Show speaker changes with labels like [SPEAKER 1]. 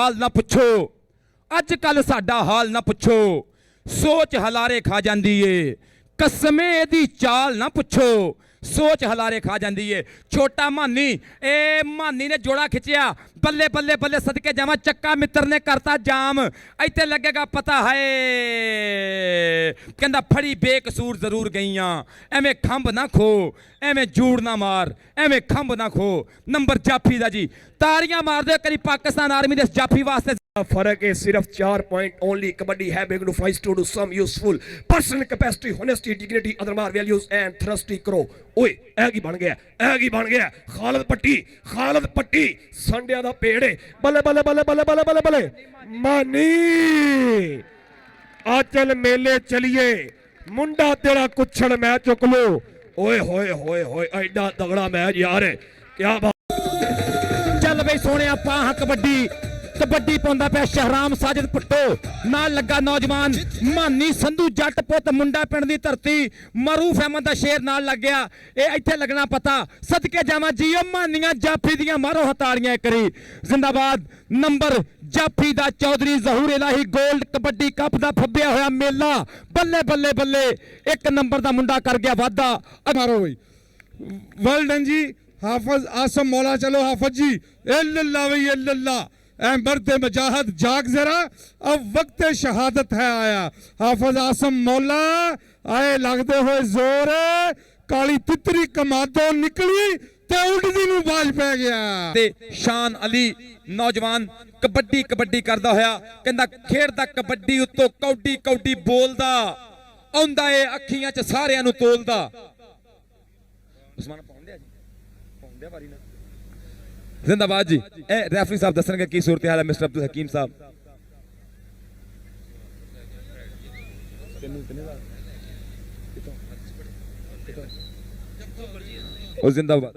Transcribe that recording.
[SPEAKER 1] हाल ना पुछो अज कल साडा हाल ना पुछो सोच हलारे खा जांदी है कसमे दी चाल ना पुछो सोच हलारे खा जाती है। छोटा मानी ए मानी ने जोड़ा खिंचिया बल्ले बल्ले बल्ले सदके जावा चक्का मित्र ने करता जाम इतने लगेगा पता है कहता फड़ी बेकसूर जरूर गईया एवें खंभ ना खो एवें जूड़ ना मार एवें खंभ ना खो। नंबर जाफी दा जी तारियां मार दो करी पाकिस्तान आर्मी दे जाफी वास्ते
[SPEAKER 2] फर्क है सिर्फ 4 point only. Kabaddi having to fight to do some useful personal capacity honesty dignity other more values and थ्रस्टी करो। ओए ऐ की बन गया खालिद पट्टी संडिया दा पेड़ है बल्ले बल्ले बल्ले बल्ले बल्ले बल्ले बल्ले मानी आचल मेले चलिए मुंडा तेरा कुछड़ मैच चुक लो। ओए होए होए होए एडा तगड़ा मैच यार क्या बात।
[SPEAKER 1] चल बई सोने पाह कबड्डी कबड्डी पाउंदा पिया शहराम साजिद पुट्टो नाल लगा नौजवान मानी संधू जट पुत मुंडा पिंड दी धरती मरूफ अहमद दा शेर नाल लग गया ए इत्थे लगना पता सदके जावां जीओ मानियां जाफी दियां मारो हताड़ियां करी जिंदाबाद। नंबर जाफी दा चौधरी जहूर इलाही गोल्ड कबड्डी कप दा फब्बिया होया मेला बल्ले बल्ले बल्ले एक नंबर दा मुंडा कर गया वादा मारो भाई
[SPEAKER 3] वेल डन जी हाफिज आसम मौला। चलो हाफिज जी अल्लाह भाई अल्लाह ऐ मर्द मजाहद जाग जरा अब वक्त शहादत है आया। हाफिज आसम मौला आए लगते हुए जोर काली तितरी कमादों निकली ते उड़दी नूं बाज पै गया।
[SPEAKER 1] ते शान अली नौजवान कबड्डी कबड्डी करदा होया कहंदा खेडदा कबड्डी उत्तों कौडी कौडी बोलदा आउंदा ए अखियां च सारियां नूं तोलदा। उस्मान पाउंदे जी पाउंदे वारी ना जिंदाबाद जी। ए रेफरी साहब दसणगे की सूरत हाल है मिस्टर अब्दुल हकीम साहब। और जिंदाबाद